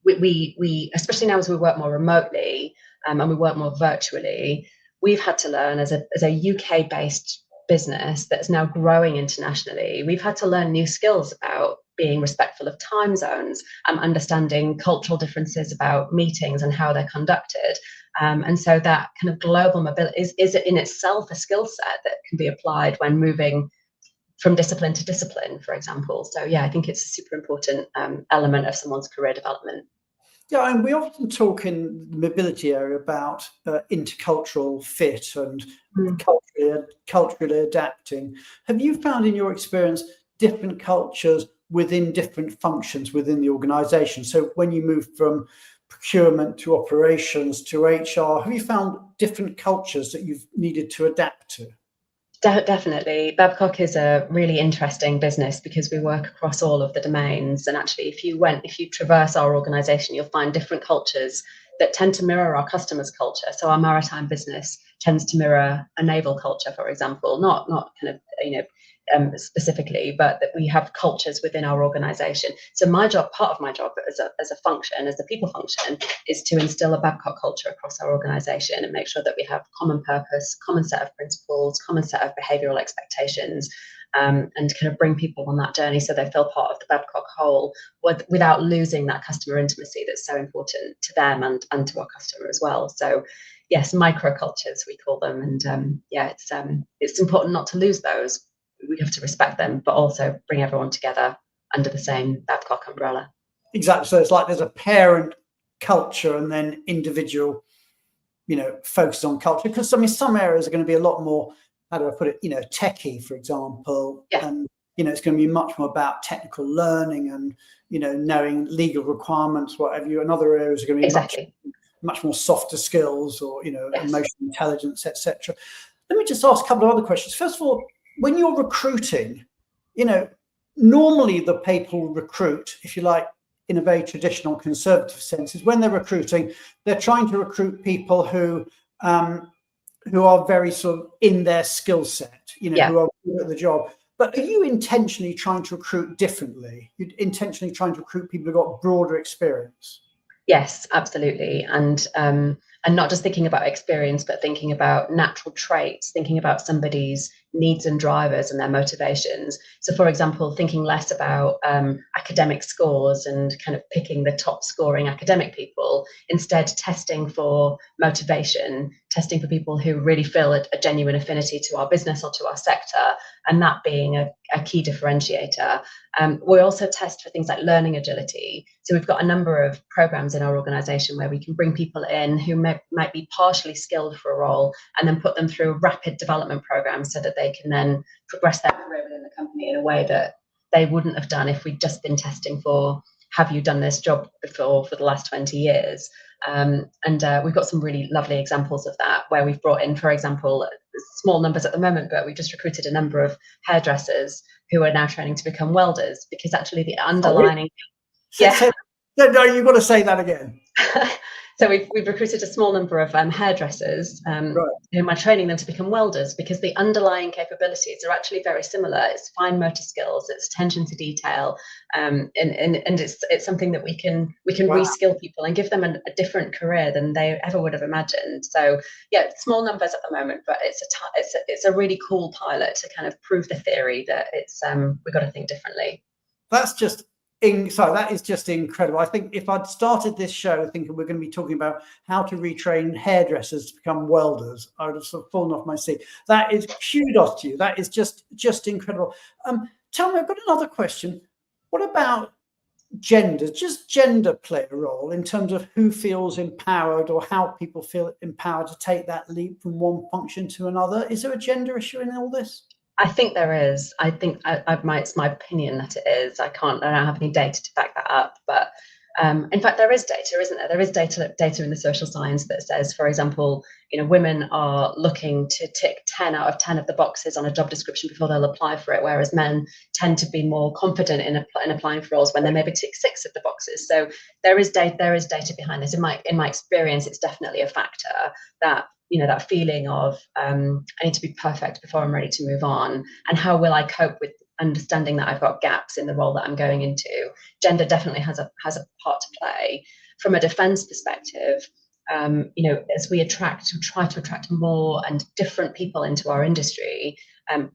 we especially now as we work more remotely and we work more virtually, we've had to learn as a UK based business that's now growing internationally. We've had to learn new skills about being respectful of time zones, understanding cultural differences about meetings and how they're conducted. And so that kind of global mobility is in itself a skill set that can be applied when moving from discipline to discipline, for example. So yeah, I think it's a super important element of someone's career development. Yeah, and we often talk in the mobility area about intercultural fit and culturally adapting. Have you found in your experience different cultures within different functions within the organization? So when you move from procurement to operations to HR, have you found different cultures that you've needed to adapt to? Definitely. Babcock is a really interesting business because we work across all of the domains. And actually, if you traverse our organization, you'll find different cultures that tend to mirror our customers' culture. So our maritime business tends to mirror a naval culture, for example, not kind of, specifically, but that we have cultures within our organization. So part of my job as a function, as a people function, is to instill a Babcock culture across our organization and make sure that we have common purpose, common set of principles, common set of behavioral expectations, and kind of bring people on that journey so they feel part of the Babcock whole without losing that customer intimacy that's so important to them and to our customer as well. So yes, microcultures we call them, and it's important not to lose those. We have to respect them, but also bring everyone together under the same Babcock umbrella. Exactly. So it's like there's a parent culture and then individual, focus on culture. Because some areas are going to be a lot more, how do I put it, techie, for example. Yeah. And it's going to be much more about technical learning and knowing legal requirements, whatever you. And other areas are going to be much more softer skills or emotional intelligence, etc. Let me just ask a couple of other questions. First of all, when you're recruiting, normally the people recruit, if you like, in a very traditional conservative sense, is when they're recruiting, they're trying to recruit people who are very sort of in their skill set, who are good at the job. But are you intentionally trying to recruit differently? You're intentionally trying to recruit people who've got broader experience? Yes, absolutely. And not just thinking about experience, but thinking about natural traits, thinking about somebody's needs and drivers and their motivations. So, for example, thinking less about academic scores and kind of picking the top scoring academic people, instead testing for motivation, testing for people who really feel a genuine affinity to our business or to our sector, and that being a key differentiator. We also test for things like learning agility. So we've got a number of programs in our organization where we can bring people in who might be partially skilled for a role and then put them through rapid development programs so that they can then progress their career within the company in a way that they wouldn't have done if we'd just been testing for, have you done this job before for the last 20 years? And we've got some really lovely examples of that, where we've brought in, for example, small numbers at the moment, but we've just recruited a number of hairdressers who are now training to become welders, because actually the underlining... No, you've got to say that again. So we've recruited a small number of hairdressers whom are training them to become welders, because the underlying capabilities are actually very similar. It's fine motor skills, it's attention to detail, and it's something that we can reskill people and give them a different career than they ever would have imagined. So yeah, small numbers at the moment, but it's a really cool pilot to kind of prove the theory that it's we've got to think differently. That is just incredible. I think if I'd started this show thinking we're going to be talking about how to retrain hairdressers to become welders, I would have sort of fallen off my seat. That is kudos to you. That is just incredible. Tell me, I've got another question. What about gender? Does gender play a role in terms of who feels empowered, or how people feel empowered to take that leap from one function to another? Is there a gender issue in all this? I think there is. I think it's my opinion that it is. I don't have any data to back that up, but in fact, there is data, isn't there? There is data in the social science that says, for example, women are looking to tick 10 out of 10 of the boxes on a job description before they'll apply for it, whereas men tend to be more confident in applying for roles when they maybe tick 6 of the boxes. So there is data behind this. In my experience, it's definitely a factor that. That feeling of I need to be perfect before I'm ready to move on, and how will I cope with understanding that I've got gaps in the role that I'm going into. Gender definitely has a part to play. From a defence perspective, as we try to attract more and different people into our industry,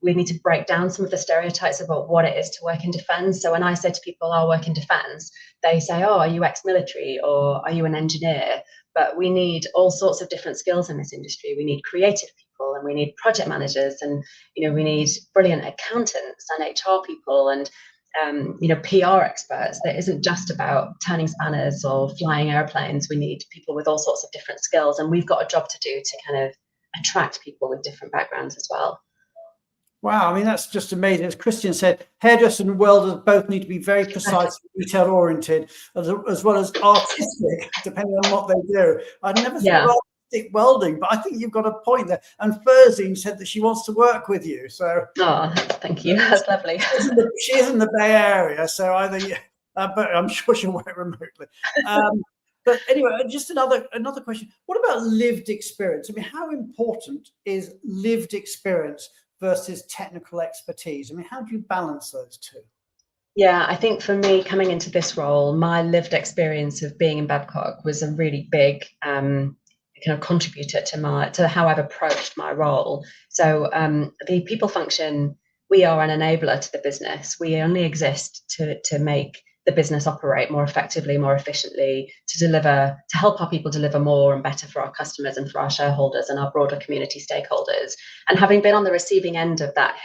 we need to break down some of the stereotypes about what it is to work in defence. So when I say to people, "I'll work in defence," they say, "Oh, are you ex-military, or are you an engineer?" But we need all sorts of different skills in this industry. We need creative people, and we need project managers, and we need brilliant accountants and HR people, and PR experts. That isn't just about turning spanners or flying airplanes. We need people with all sorts of different skills, and we've got a job to do to kind of attract people with different backgrounds as well. Wow, I mean, that's just amazing. As Christian said, hairdressers and welders both need to be very precise, detail-oriented, as well as artistic, depending on what they do. I'd never thought of artistic welding, but I think you've got a point there. And Furzine said that she wants to work with you. So, thank you. That's lovely. She is in the Bay Area, so but I'm sure she'll work remotely. But anyway, just another question. What about lived experience? I mean, how important is lived experience versus technical expertise? I mean, how do you balance those two? Yeah, I think for me, coming into this role, my lived experience of being in Babcock was a really big kind of contributor to how I've approached my role. So the people function, we are an enabler to the business. We only exist to make the business operate more effectively, more efficiently, to help our people deliver more and better for our customers and for our shareholders and our broader community stakeholders. And having been on the receiving end of that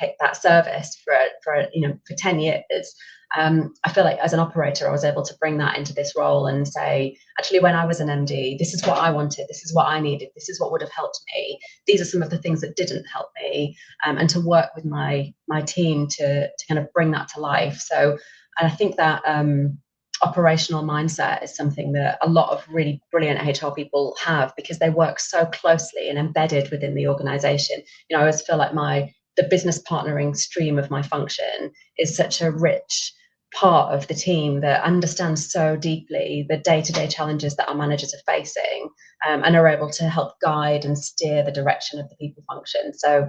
service for 10 years, I feel like as an operator, I was able to bring that into this role and say, actually, when I was an MD, this is what I wanted, this is what I needed, this is what would have helped me. These are some of the things that didn't help me, and to work with my team to kind of bring that to life. And I think that operational mindset is something that a lot of really brilliant HR people have, because they work so closely and embedded within the organization. I always feel like the business partnering stream of my function is such a rich part of the team that understands so deeply the day-to-day challenges that our managers are facing, and are able to help guide and steer the direction of the people function. So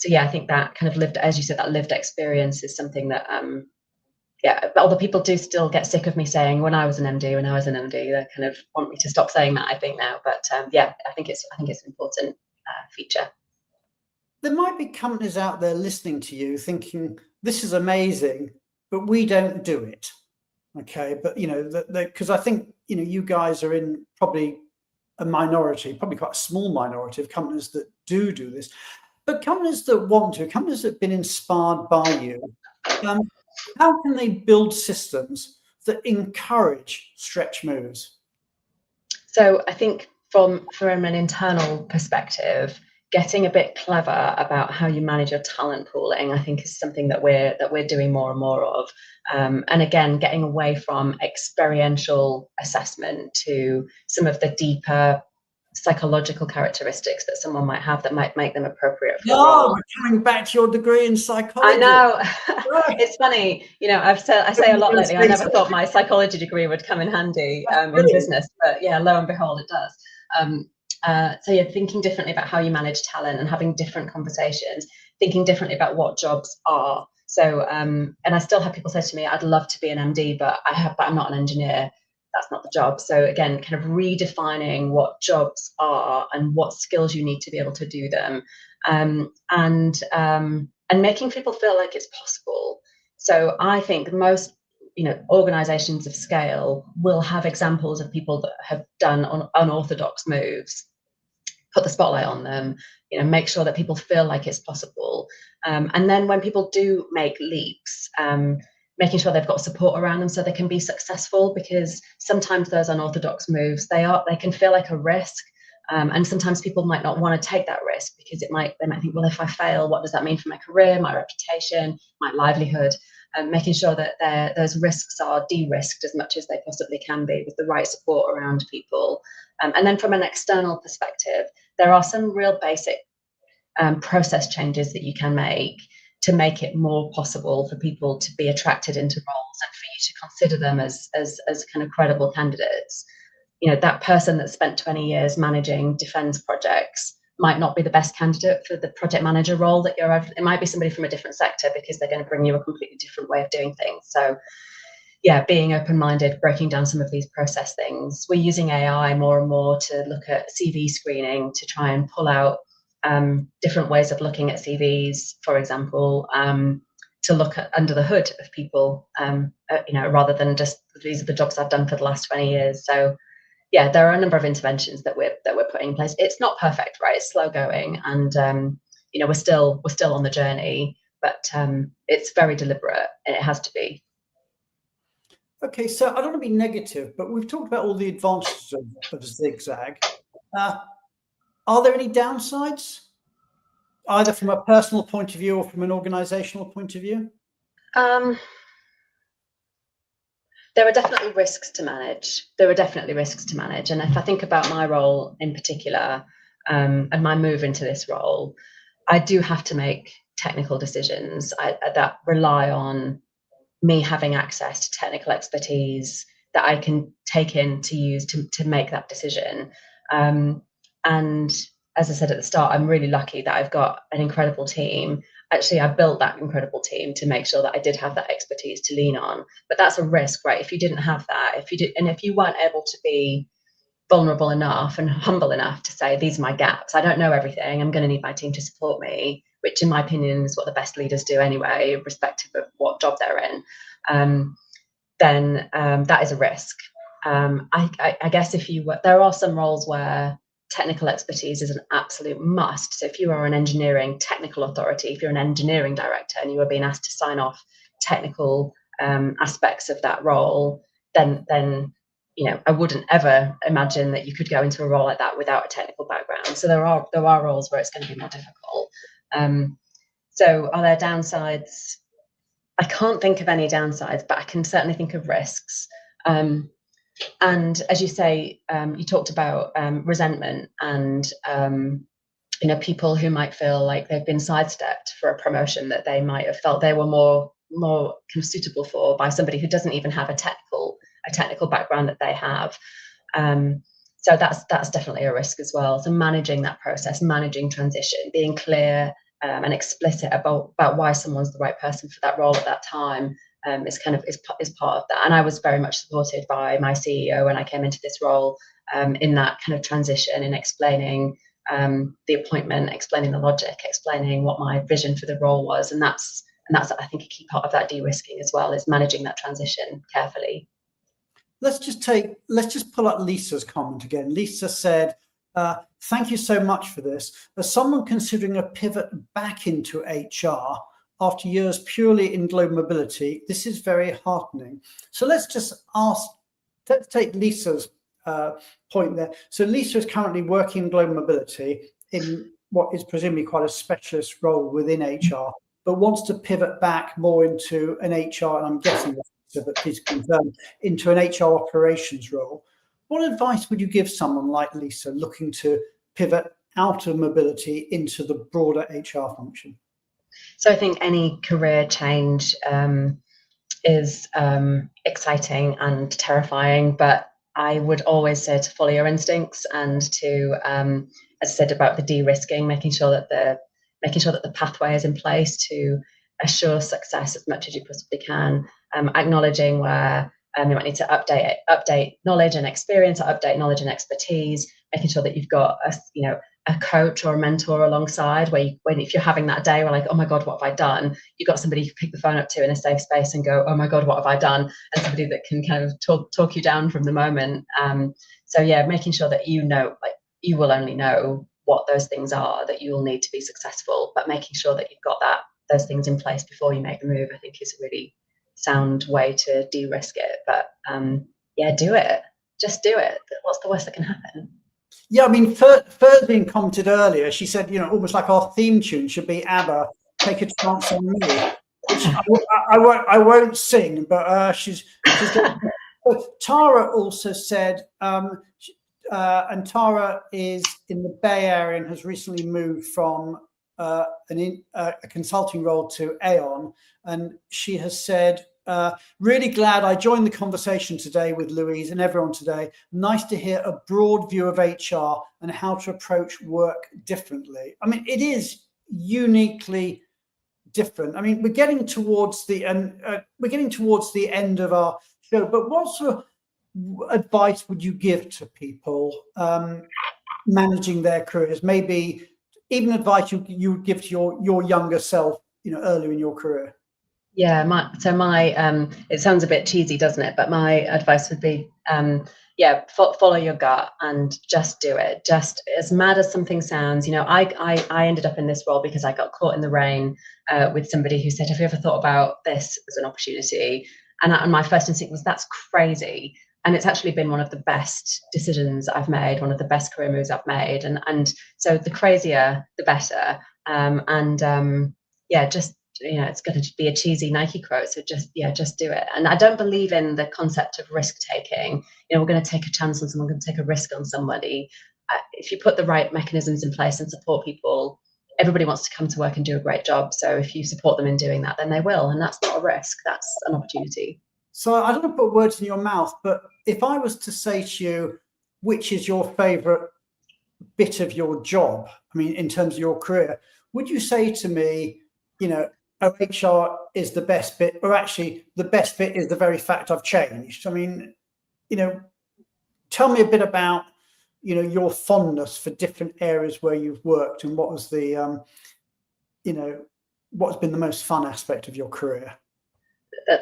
yeah, I think that kind of as you said, that lived experience is something that other people do still get sick of me saying when I was an MD, they kind of want me to stop saying that, I think, now. But I think it's an important feature. There might be companies out there listening to you thinking, this is amazing, but we don't do it. Okay, but because I think you guys are in probably a minority, probably quite a small minority of companies that do this. But companies that want to, companies that have been inspired by you, how can they build systems that encourage stretch moves? So I think from an internal perspective, getting a bit clever about how you manage your talent pooling, I think, is something that we're doing more and more of. And again, getting away from experiential assessment to some of the deeper psychological characteristics that someone might have that might make them appropriate for the No, role. we're coming back to your degree in psychology. I know. It's funny, you know, I say a lot lately, I never thought my psychology degree would come in handy in business, but yeah, lo and behold, it does. So yeah, thinking differently about how you manage talent and having different conversations, thinking differently about what jobs are. So, and I still have people say to me, I'd love to be an MD, but I'm not an engineer. That's not the job. So again, kind of redefining what jobs are and what skills you need to be able to do them, and making people feel like it's possible. So I think most, you know, organizations of scale will have examples of people that have done unorthodox moves, put the spotlight on them, you know, make sure that people feel like it's possible. And then when people do make leaps, making sure they've got support around them so they can be successful, because sometimes those unorthodox moves, they can feel like a risk. And sometimes people might not want to take that risk because they might think, well, if I fail, what does that mean for my career, my reputation, my livelihood? Making sure that those risks are de-risked as much as they possibly can be with the right support around people. And then from an external perspective, there are some real basic process changes that you can make to make it more possible for people to be attracted into roles and for you to consider them as kind of credible candidates. You know, that person that spent 20 years managing defense projects might not be the best candidate for the project manager role that you're at. It might be somebody from a different sector because they're going to bring you a completely different way of doing things. So yeah, being open-minded, breaking down some of these process things. We're using AI more and more to look at CV screening to try and pull out different ways of looking at CVs, for example, to look at under the hood of people, you know, rather than just these are the jobs I've done for the last 20 years. So yeah, there are a number of interventions that we're putting in place. It's not perfect, right? It's slow going, and you know, we're still on the journey, but it's very deliberate, and it has to be. Okay, so I don't want to be negative, but we've talked about all the advantages of zig-zag. Are there any downsides, either from a personal point of view or from an organizational point of view? There are definitely risks to manage. And if I think about my role in particular, and my move into this role, I do have to make technical decisions that rely on me having access to technical expertise that I can take in to use to make that decision. And as I said at the start, I'm really lucky that I've got an incredible team. Actually, I built that incredible team to make sure that I did have that expertise to lean on. But that's a risk, right? If you didn't have that, if you weren't able to be vulnerable enough and humble enough to say, these are my gaps, I don't know everything, I'm going to need my team to support me, which in my opinion is what the best leaders do anyway, irrespective of what job they're in, then that is a risk. I guess there are some roles where technical expertise is an absolute must. So if you are an engineering technical authority, if you're an engineering director and you are being asked to sign off technical aspects of that role, then you know, I wouldn't ever imagine that you could go into a role like that without a technical background. So there are roles where it's going to be more difficult. So are there downsides? I can't think of any downsides, but I can certainly think of risks. And as you say, you talked about resentment and you know, people who might feel like they've been sidestepped for a promotion that they might have felt they were more kind of suitable for by somebody who doesn't even have a technical background that they have. So that's definitely a risk as well. So managing that process, managing transition, being clear and explicit about why someone's the right person for that role at that time is part of that. And I was very much supported by my CEO when I came into this role in that kind of transition, in explaining the appointment, explaining the logic, explaining what my vision for the role was, and that's I think a key part of that de-risking as well, is managing that transition carefully. Let's just pull up Lisa's comment again. Lisa said, thank you so much for this. As someone considering a pivot back into HR after years purely in global mobility, this is very heartening. So let's take Lisa's point there. So Lisa is currently working in global mobility in what is presumably quite a specialist role within HR, but wants to pivot back more into an HR, and I'm guessing, but please confirm, into an HR operations role. What advice would you give someone like Lisa looking to pivot out of mobility into the broader HR function? So I think any career change is exciting and terrifying, but I would always say to follow your instincts and to, as I said about the de-risking, making sure that the pathway is in place to assure success as much as you possibly can, acknowledging where you might need to update knowledge and experience, or update knowledge and expertise, making sure that you've got a coach or a mentor alongside, if you're having that day where like, oh my God, what have I done? You've got somebody you can pick the phone up to in a safe space and go, oh my God, what have I done? And somebody that can kind of talk you down from the moment. So yeah, making sure that like you will only know what those things are that you will need to be successful, but making sure that you've got those things in place before you make the move, I think is a really sound way to de-risk it. But yeah, do it. Just do it. What's the worst that can happen? Yeah, I mean, Ferdinand commented earlier, she said, almost like our theme tune should be ABBA, Take a Chance on Me, which I won't sing, but she's but Tara also said, and Tara is in the Bay Area and has recently moved from a consulting role to Aon, and she has said, really glad I joined the conversation today with Louise and everyone today. Nice to hear a broad view of HR and how to approach work differently. I mean, it is uniquely different. I mean, we're getting towards the end of our show, but what sort of advice would you give to people managing their careers? Maybe even advice you would give to your younger self, earlier in your career. Yeah, it sounds a bit cheesy, doesn't it? But my advice would be, follow your gut and just do it. Just as mad as something sounds, I ended up in this role because I got caught in the rain with somebody who said, have you ever thought about this as an opportunity? And my first instinct was, that's crazy. And it's actually been one of the best decisions I've made, one of the best career moves I've made. And so the crazier, the better. It's going to be a cheesy Nike quote. So just do it. And I don't believe in the concept of risk taking. We're going to take a chance on someone, we're going to take a risk on somebody. If you put the right mechanisms in place and support people, everybody wants to come to work and do a great job. So if you support them in doing that, then they will. And that's not a risk, that's an opportunity. So I don't want to put words in your mouth, but if I was to say to you, which is your favorite bit of your job, I mean, in terms of your career, would you say to me, HR is the best bit, or actually the best bit is the very fact I've changed? I mean, tell me a bit about, your fondness for different areas where you've worked, and what was the, what's been the most fun aspect of your career?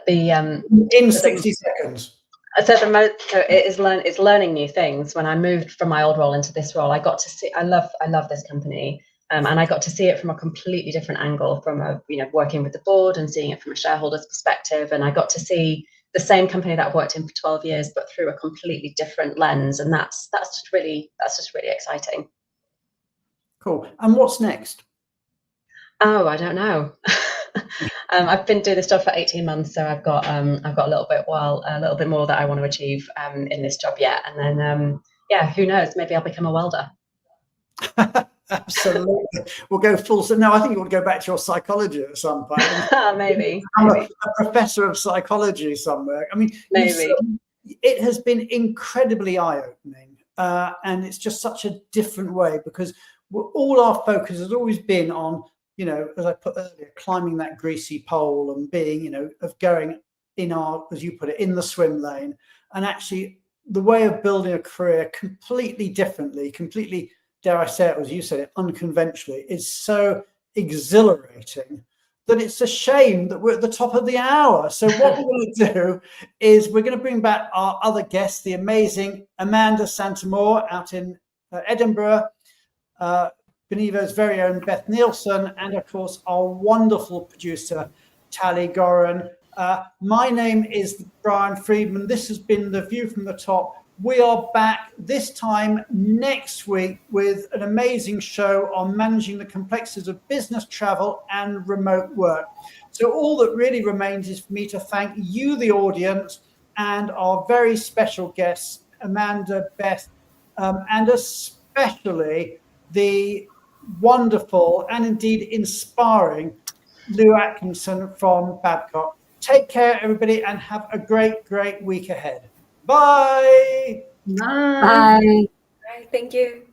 In 60 seconds. So it's learning new things. When I moved from my old role into this role, I got to see, I love this company. And I got to see it from a completely different angle, from working with the board and seeing it from a shareholder's perspective. And I got to see the same company that I've worked in for 12 years, but through a completely different lens. And that's just really exciting. Cool. And what's next? Oh, I don't know. I've been doing this job for 18 months, so I've got a little bit more that I want to achieve in this job yet. And then who knows? Maybe I'll become a welder. Absolutely. We'll go full. No, I think you want to go back to your psychology at some point. Maybe. I'm a professor of psychology somewhere. I mean, maybe. It has been incredibly eye-opening, and it's just such a different way, because all our focus has always been on, as I put earlier, climbing that greasy pole and being, of going in our, as you put it, in the swim lane. And actually, the way of building a career completely differently, completely, dare I say it, as you said it, unconventionally, is so exhilarating that it's a shame that we're at the top of the hour. So what we're going to do is we're going to bring back our other guests, the amazing Amanda Santamore out in Edinburgh, Benevo's very own Beth Nielsen, and of course our wonderful producer, Tally Goran. My name is Brian Friedman. This has been The View from the Top. We are back this time next week with an amazing show on managing the complexities of business travel and remote work. So all that really remains is for me to thank you, the audience, and our very special guests, Amanda, Beth, and especially the wonderful and indeed inspiring Lou Atkinson from Babcock. Take care, everybody, and have a great, great week ahead. Bye. Bye. Bye. All right, thank you.